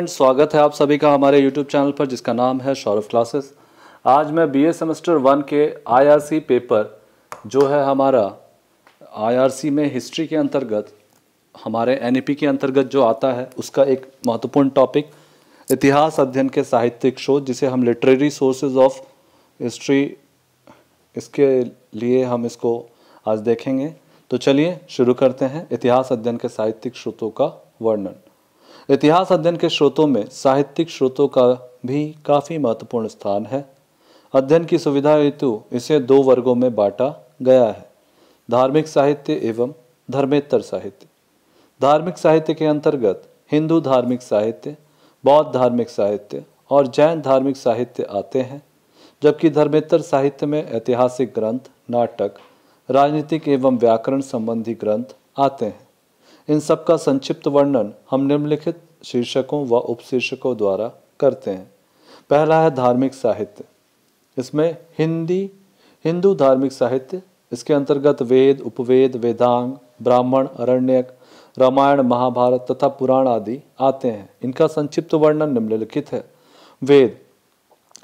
स्वागत है आप सभी का हमारे YouTube चैनल पर जिसका नाम है सौरभ क्लासेस। आज मैं बीए सेमेस्टर 1 के आईआरसी पेपर जो है हमारा आईआरसी में हिस्ट्री के अंतर्गत हमारे एनईपी के अंतर्गत जो आता है उसका एक महत्वपूर्ण टॉपिक इतिहास अध्ययन के साहित्यिक शोध जिसे हम लिटरेरी सोर्सेज ऑफ हिस्ट्री, इसके लिए हम इसको आज देखेंगे। तो चलिए शुरू करते हैं। इतिहास अध्ययन के साहित्यिक स्रोतों का वर्णन। इतिहास अध्ययन के स्रोतों में साहित्यिक स्रोतों का भी काफ़ी महत्वपूर्ण स्थान है। अध्ययन की सुविधा हेतु इसे दो वर्गों में बांटा गया है, धार्मिक साहित्य एवं धर्मेतर साहित्य। धार्मिक साहित्य के अंतर्गत हिंदू धार्मिक साहित्य, बौद्ध धार्मिक साहित्य और जैन धार्मिक साहित्य आते हैं, जबकि धर्मेतर साहित्य में ऐतिहासिक ग्रंथ, नाटक, राजनीतिक एवं व्याकरण संबंधी ग्रंथ आते हैं। इन सब का संक्षिप्त वर्णन हम निम्नलिखित शीर्षकों व उपशीर्षकों द्वारा करते हैं। पहला है धार्मिक साहित्य। इसमें हिंदू धार्मिक साहित्य, इसके अंतर्गत वेद, उपवेद, वेदांग, ब्राह्मण, अरण्यक, रामायण, महाभारत तथा पुराण आदि आते हैं। इनका संक्षिप्त वर्णन निम्नलिखित है। वेद,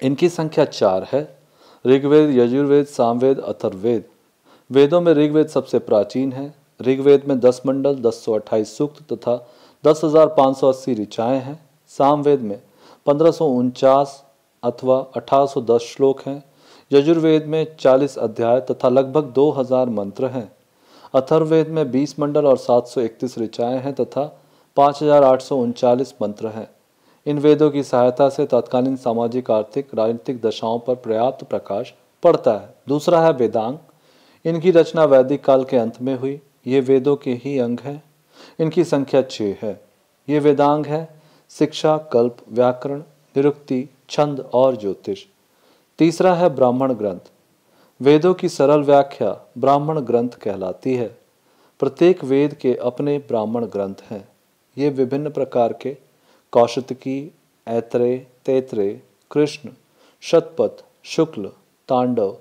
इनकी संख्या 4 है। ऋग्वेद, यजुर्वेद, सामवेद, अथर्ववेद। वेदों में ऋग्वेद सबसे प्राचीन है। ऋग्वेद में 10 मंडल, 1028 सूक्त तथा 10,580 ऋचाएँ हैं। सामवेद में 1549 अथवा 1810 श्लोक हैं। यजुर्वेद में 40 अध्याय तथा लगभग 2000 मंत्र हैं। अथर्ववेद में 20 मंडल और 731 ऋचाएँ हैं तथा 5839 मंत्र हैं। इन वेदों की सहायता से तत्कालीन सामाजिक, आर्थिक, राजनीतिक दशाओं पर पर्याप्त प्रकाश पड़ता है। दूसरा है वेदांग। इनकी रचना वैदिक काल के अंत में हुई। ये वेदों के ही अंग हैं। इनकी संख्या 6 है। ये वेदांग है शिक्षा, कल्प, व्याकरण, निरुक्ति, छंद और ज्योतिष। तीसरा है ब्राह्मण ग्रंथ। वेदों की सरल व्याख्या ब्राह्मण ग्रंथ कहलाती है। प्रत्येक वेद के अपने ब्राह्मण ग्रंथ हैं। ये विभिन्न प्रकार के कौशिकी, ऐत्रेय, तैत्रेय, कृष्ण, शतपथ, शुक्ल, तांडव,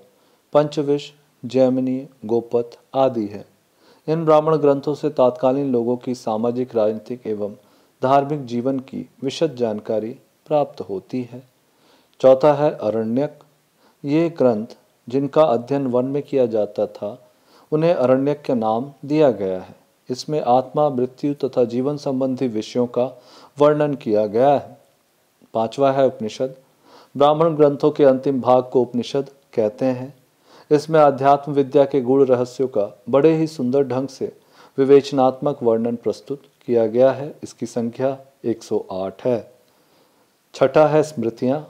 पंचविश, जैमिनी, गोपथ आदि है। इन ब्राह्मण ग्रंथों से तत्कालीन लोगों की सामाजिक, राजनीतिक एवं धार्मिक जीवन की विशद जानकारी प्राप्त होती है। चौथा है अरण्यक। ये ग्रंथ जिनका अध्ययन वन में किया जाता था उन्हें अरण्यक का नाम दिया गया है। इसमें आत्मा, मृत्यु तथा जीवन संबंधी विषयों का वर्णन किया गया है। पांचवा है उपनिषद। ब्राह्मण ग्रंथों के अंतिम भाग को उपनिषद कहते हैं। इसमें अध्यात्म विद्या के गूढ़ रहस्यों का बड़े ही सुंदर ढंग से विवेचनात्मक वर्णन प्रस्तुत किया गया है। इसकी संख्या 108 है। छठा है स्मृतियाँ।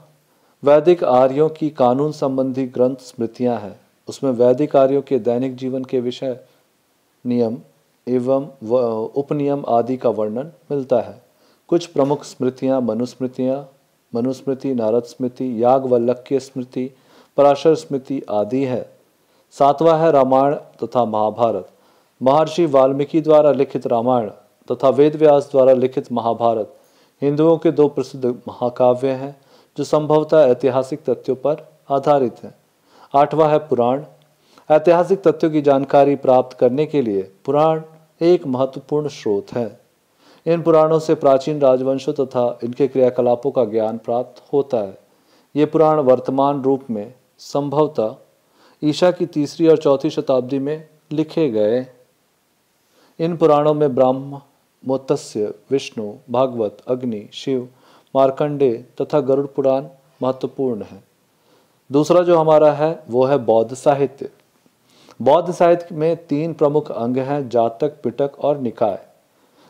वैदिक आर्यों की कानून संबंधी ग्रंथ स्मृतियाँ हैं। उसमें वैदिक आर्यों के दैनिक जीवन के विषय, नियम एवं उपनियम आदि का वर्णन मिलता है। कुछ प्रमुख स्मृतियाँ मनुस्मृति, नारद स्मृति, याज्ञवल्क्य स्मृति, पराशर स्मृति आदि है। सातवां है रामायण तथा महाभारत। महर्षि वाल्मीकि द्वारा लिखित रामायण तथा वेदव्यास द्वारा लिखित महाभारत हिंदुओं के दो प्रसिद्ध महाकाव्य हैं जो संभवतः ऐतिहासिक तथ्यों पर आधारित हैं। आठवां है पुराण। ऐतिहासिक तथ्यों की जानकारी प्राप्त करने के लिए पुराण एक महत्वपूर्ण स्रोत है। इन पुराणों से प्राचीन राजवंशों तथा इनके क्रियाकलापों का ज्ञान प्राप्त होता है। ये पुराण वर्तमान रूप में संभवतः ईसा की 3री और 4वीं शताब्दी में लिखे गए। इन पुराणों में ब्रह्म, मत्स्य, विष्णु, भागवत, अग्नि, शिव, मार्कंडेय तथा गरुड़ पुराण महत्वपूर्ण है। दूसरा जो हमारा है वो है बौद्ध साहित्य। बौद्ध साहित्य में 3 प्रमुख अंग हैं, जातक, पिटक और निकाय।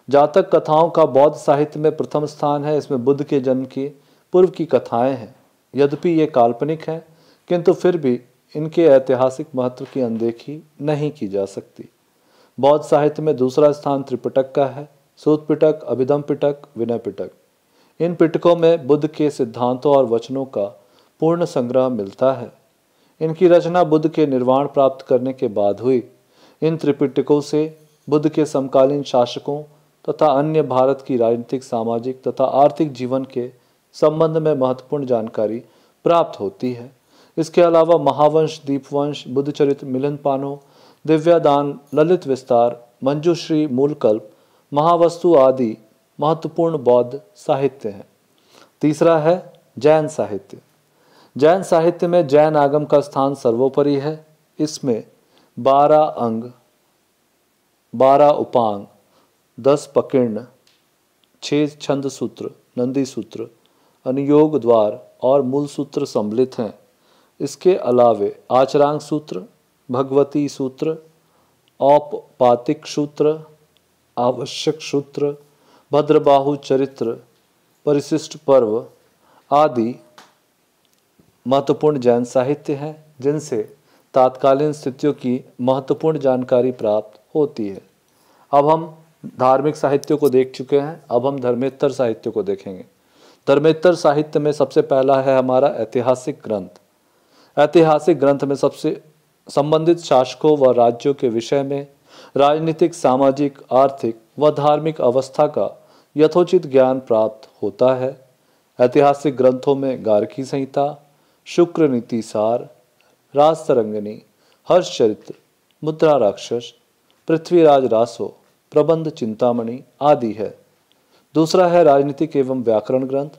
जातक कथाओं का बौद्ध साहित्य में प्रथम स्थान है। इसमें बुद्ध के जन्म की पूर्व की कथाएं हैं। यद्यपि ये काल्पनिक हैं किंतु फिर भी इनके ऐतिहासिक महत्व की अनदेखी नहीं की जा सकती। बौद्ध साहित्य में दूसरा स्थान त्रिपिटक का है। सूत पिटक, अभिधम पिटक, विनय पिटक। इन पिटकों में बुद्ध के सिद्धांतों और वचनों का पूर्ण संग्रह मिलता है। इनकी रचना बुद्ध के निर्वाण प्राप्त करने के बाद हुई। इन त्रिपिटकों से बुद्ध के समकालीन शासकों तथा अन्य भारत की राजनीतिक, सामाजिक तथा आर्थिक जीवन के संबंध में महत्वपूर्ण जानकारी प्राप्त होती है। इसके अलावा महावंश, दीपवंश, बुद्धचरित्र, मिलन दिव्यादान, ललित विस्तार, मंजूश्री, मूलकल्प, महावस्तु आदि महत्वपूर्ण बौद्ध साहित्य हैं। तीसरा है जैन साहित्य। जैन साहित्य में जैन आगम का स्थान सर्वोपरि है। इसमें 12 अंग, 12 उपांग, 10 पकीर्ण, 6 छंद सूत्र, नंदी सूत्र, अनुयोग द्वार और मूल सूत्र सम्मिलित हैं। इसके अलावे आचरांग सूत्र, भगवती सूत्र, औपपातिक सूत्र, आवश्यक सूत्र, भद्रबाहु चरित्र, परिशिष्ट पर्व आदि महत्वपूर्ण जैन साहित्य हैं, जिनसे तात्कालीन स्थितियों की महत्वपूर्ण जानकारी प्राप्त होती है। अब हम धार्मिक साहित्यों को देख चुके हैं, अब हम धर्मेत्तर साहित्य को देखेंगे। धर्मेत्तर साहित्य में सबसे पहला है हमारा ऐतिहासिक ग्रंथ। ऐतिहासिक ग्रंथ में सबसे संबंधित शासकों व राज्यों के विषय में राजनीतिक, सामाजिक, आर्थिक व धार्मिक अवस्था का यथोचित ज्ञान प्राप्त होता है। ऐतिहासिक ग्रंथों में गार्गी संहिता, शुक्र नीति सार, राजतरंगिणी, हर्षचरित्र, मुद्रा राक्षस, पृथ्वीराज रासो, प्रबंध चिंतामणि आदि है। दूसरा है राजनीतिक एवं व्याकरण ग्रंथ।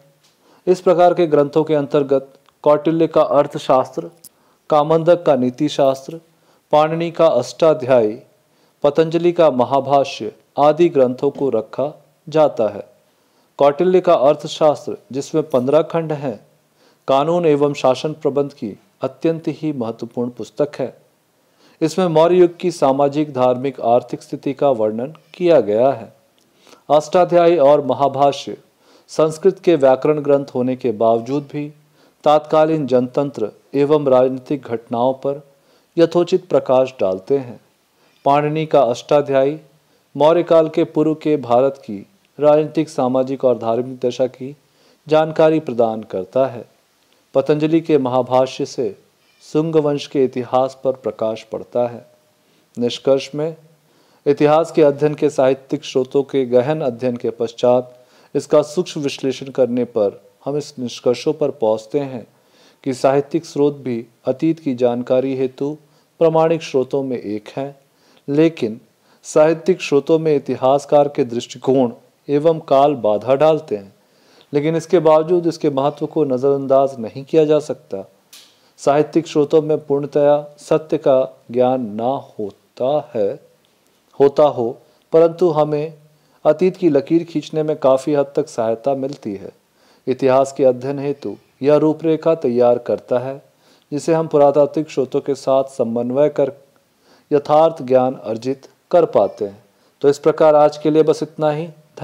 इस प्रकार के ग्रंथों के अंतर्गत कौटिल्य का अर्थशास्त्र, कामंदक का नीति शास्त्र, पाणिनि का अष्टाध्यायी, पतंजलि का महाभाष्य आदि ग्रंथों को रखा जाता है। कौटिल्य का अर्थशास्त्र, जिसमें 15 खंड हैं, कानून एवं शासन प्रबंध की अत्यंत ही महत्वपूर्ण पुस्तक है। इसमें मौर्य युग की सामाजिक, धार्मिक, आर्थिक स्थिति का वर्णन किया गया है। अष्टाध्यायी और महाभाष्य संस्कृत के व्याकरण ग्रंथ होने के बावजूद भी तात्कालीन जनतंत्र एवं राजनीतिक घटनाओं पर यथोचित प्रकाश डालते हैं। पाणिनि का अष्टाध्यायी मौर्य काल के पूर्व के भारत की राजनीतिक, सामाजिक और धार्मिक दशा की जानकारी प्रदान करता है। पतंजलि के महाभाष्य से शुंग वंश के इतिहास पर प्रकाश पड़ता है। निष्कर्ष में इतिहास के अध्ययन के साहित्यिक स्रोतों के गहन अध्ययन के पश्चात इसका सूक्ष्म विश्लेषण करने पर हम इस निष्कर्षों पर पहुंचते हैं कि साहित्यिक स्रोत भी अतीत की जानकारी हेतु प्रामाणिक स्रोतों में एक हैं, लेकिन साहित्यिक स्रोतों में इतिहासकार के दृष्टिकोण एवं काल बाधा डालते हैं, लेकिन इसके बावजूद इसके महत्व को नज़रअंदाज नहीं किया जा सकता। साहित्यिक स्रोतों में पूर्णतया सत्य का ज्ञान ना होता हो, परंतु हमें अतीत की लकीर खींचने में काफ़ी हद तक सहायता मिलती है। इतिहास के अध्ययन हेतु यह रूपरेखा तैयार करता है, जिसे हम पुरातात्विक स्रोतों के साथ समन्वय कर यथार्थ ज्ञान अर्जित कर पाते हैं। तो इस प्रकार आज के लिए बस इतना ही।